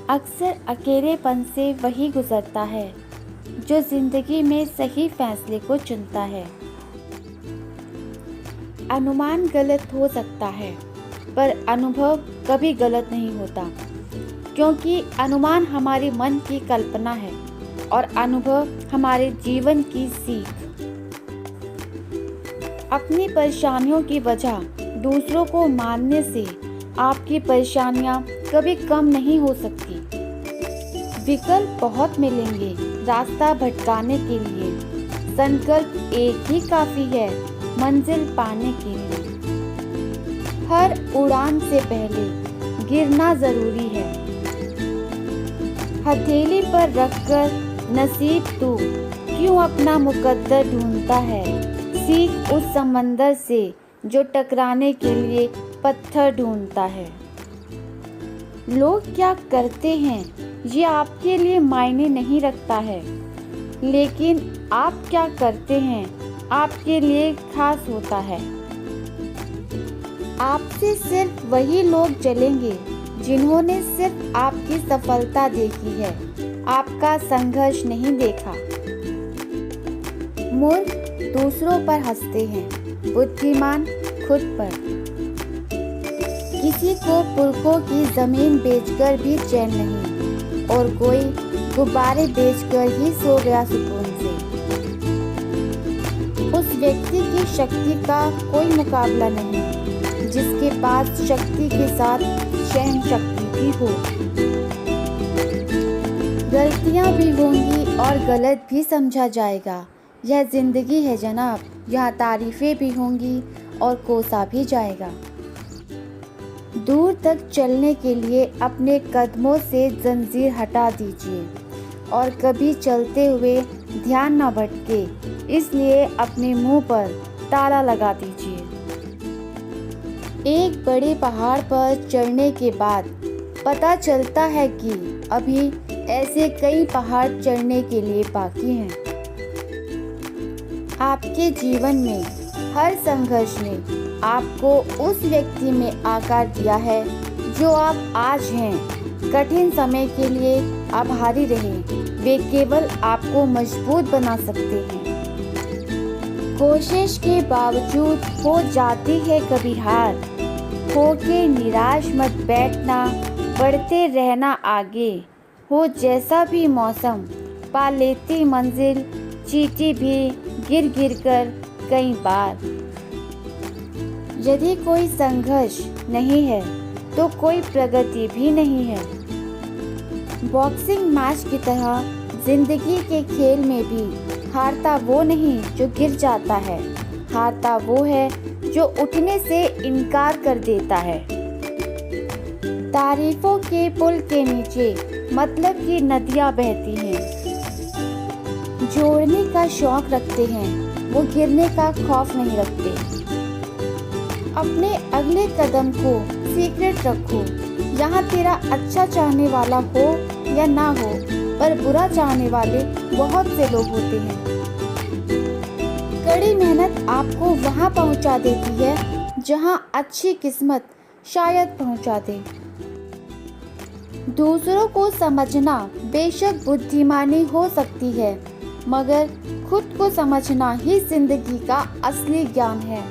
अक्सर अकेलेपन से वही गुजरता है जो जिंदगी में सही फैसले को चुनता है। अनुमान गलत हो सकता है, पर अनुभव कभी गलत नहीं होता, क्योंकि अनुमान हमारे मन की कल्पना है और अनुभव हमारे जीवन की सीख। अपनी परेशानियों की वजह दूसरों को मानने से आपकी परेशानियां कभी कम नहीं हो सकती। विकल्प बहुत मिलेंगे रास्ता भटकाने के लिए, संकल्प एक ही काफी है मंजिल पाने के लिए। हर उड़ान से पहले गिरना जरूरी है। हथेली पर रखकर नसीब तू क्यों अपना मुकद्दर ढूंढता है। सीख उस समंदर से जो टकराने के लिए पत्थर ढूंढता है। लोग क्या करते हैं ये आपके लिए मायने नहीं रखता है, लेकिन आप क्या करते हैं आपके लिए खास होता है। आपसे सिर्फ वही लोग जलेंगे जिन्होंने सिर्फ आपकी सफलता देखी है, आपका संघर्ष नहीं देखा। मूर्ख दूसरों पर हंसते हैं, बुद्धिमान खुद पर। किसी को पुरखों की जमीन बेचकर भी चैन नहीं, और कोई गुब्बारे बेचकर ही सो गया सुकून से। उस व्यक्ति की शक्ति का कोई मुकाबला नहीं जिसके पास शक्ति के साथ सहन शक्ति भी हो। गलतियां भी होंगी और गलत भी समझा जाएगा, यह जिंदगी है जनाब। यहाँ तारीफें भी होंगी और कोसा भी जाएगा। दूर तक चलने के लिए अपने कदमों से जंजीर हटा दीजिए, और कभी चलते हुए ध्यान न भटके इसलिए अपने मुंह पर ताला लगा दीजिए। एक बड़े पहाड़ पर चढ़ने के बाद पता चलता है कि अभी ऐसे कई पहाड़ चढ़ने के लिए बाकी हैं। आपके जीवन में हर संघर्ष ने आपको उस व्यक्ति में आकार दिया है जो आप आज हैं। कठिन समय के लिए आभारी रहें, वे केवल आपको मजबूत बना सकते हैं। कोशिश के बावजूद हो जाती है कभी हार, होके निराश मत बैठना, बढ़ते रहना आगे। हो जैसा भी मौसम, पा लेती मंजिल, चींटी भी गिर गिर कर कई बार। यदि कोई संघर्ष नहीं है तो कोई प्रगति भी नहीं है। बॉक्सिंग मैच की तरह जिंदगी के खेल में भी हारता वो नहीं जो गिर जाता है, हारता वो है जो उठने से इनकार कर देता है। तारीफों के पुल के नीचे मतलब की नदियाँ बहती हैं। जोड़ने का शौक रखते हैं, वो गिरने का खौफ नहीं रखते। अपने अगले कदम को सीक्रेट रखो। यहाँ तेरा अच्छा चाहने वाला हो या ना हो, पर बुरा चाहने वाले बहुत से लोग होते हैं। कड़ी मेहनत आपको वहाँ पहुँचा देती है जहाँ अच्छी किस्मत शायद पहुँचा दे। दूसरों को समझना बेशक बुद्धिमानी हो सकती है, मगर खुद को समझना ही जिंदगी का असली ज्ञान है।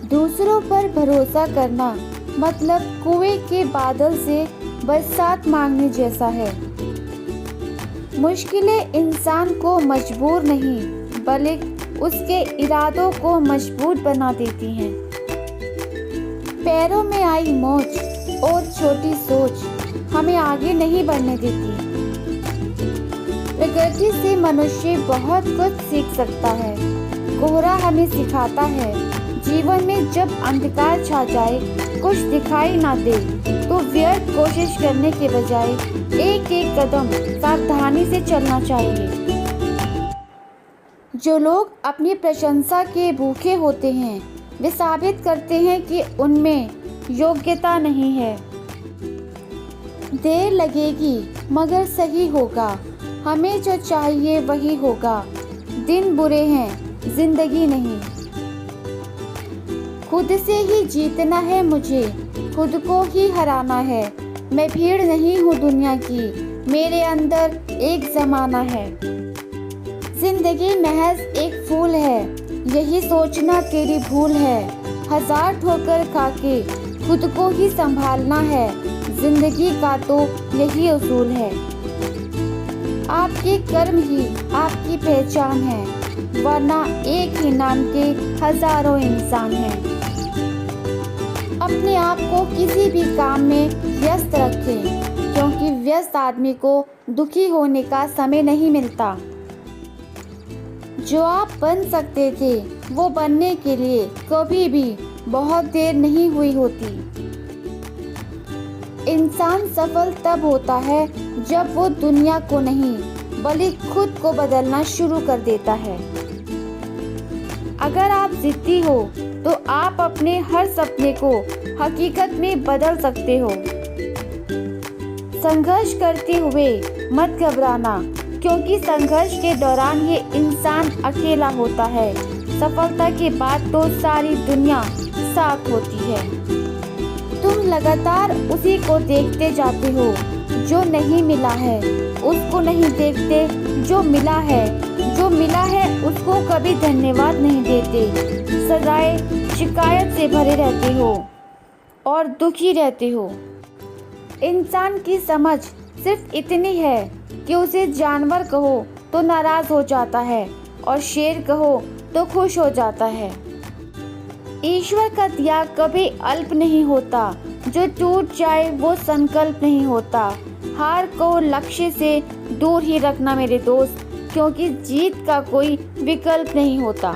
दूसरों पर भरोसा करना मतलब कुएं के बादल से बरसात मांगने जैसा है। मुश्किलें इंसान को मजबूर नहीं, बल्कि उसके इरादों को मजबूत बना देती हैं। पैरों में आई मोच और छोटी सोच हमें आगे नहीं बढ़ने देती। प्रकृति से मनुष्य बहुत कुछ सीख सकता है। कोहरा हमें सिखाता है जीवन में जब अंधकार छा जाए, कुछ दिखाई ना दे, तो व्यर्थ कोशिश करने के बजाय एक एक कदम सावधानी से चलना चाहिए। जो लोग अपनी प्रशंसा के भूखे होते हैं, वे साबित करते हैं कि उनमें योग्यता नहीं है। देर लगेगी मगर सही होगा, हमें जो चाहिए वही होगा। दिन बुरे हैं, जिंदगी नहीं। खुद से ही जीतना है मुझे, खुद को ही हराना है, मैं भीड़ नहीं हूँ दुनिया की, मेरे अंदर एक ज़माना है। जिंदगी महज एक फूल है, यही सोचना तेरी भूल है। हजार ठोकर खाके खुद को ही संभालना है, जिंदगी का तो यही उसूल है। आपके कर्म ही आपकी पहचान है, वरना एक ही नाम के हजारों इंसान हैं। अपने आप को किसी भी काम में व्यस्त रखें, क्योंकि व्यस्त आदमी को दुखी होने का समय नहीं मिलता। जो आप बन सकते थे वो बनने के लिए कभी भी बहुत देर नहीं हुई होती। इंसान सफल तब होता है जब वो दुनिया को नहीं बल्कि खुद को बदलना शुरू कर देता है। अगर आप जिद्दी हो तो आप अपने हर सपने को हकीकत में बदल सकते हो। संघर्ष करते हुए मत घबराना, क्योंकि संघर्ष के दौरान ये इंसान अकेला होता है। सफलता के बाद तो सारी दुनिया साथ होती है। तुम लगातार उसी को देखते जाते हो जो नहीं मिला है, उसको नहीं देखते जो मिला है। जो मिला है उसको कभी धन्यवाद नहीं देते। सदाए शिकायत से भरे रहते हो और दुखी रहते हो। इंसान की समझ सिर्फ इतनी है कि उसे जानवर कहो तो नाराज हो जाता है और शेर कहो तो खुश हो जाता है। ईश्वर का त्याग कभी अल्प नहीं होता, जो टूट जाए वो संकल्प नहीं होता। हार को लक्ष्य से दूर ही रखना मेरे दोस्त, क्योंकि जीत का कोई विकल्प नहीं होता।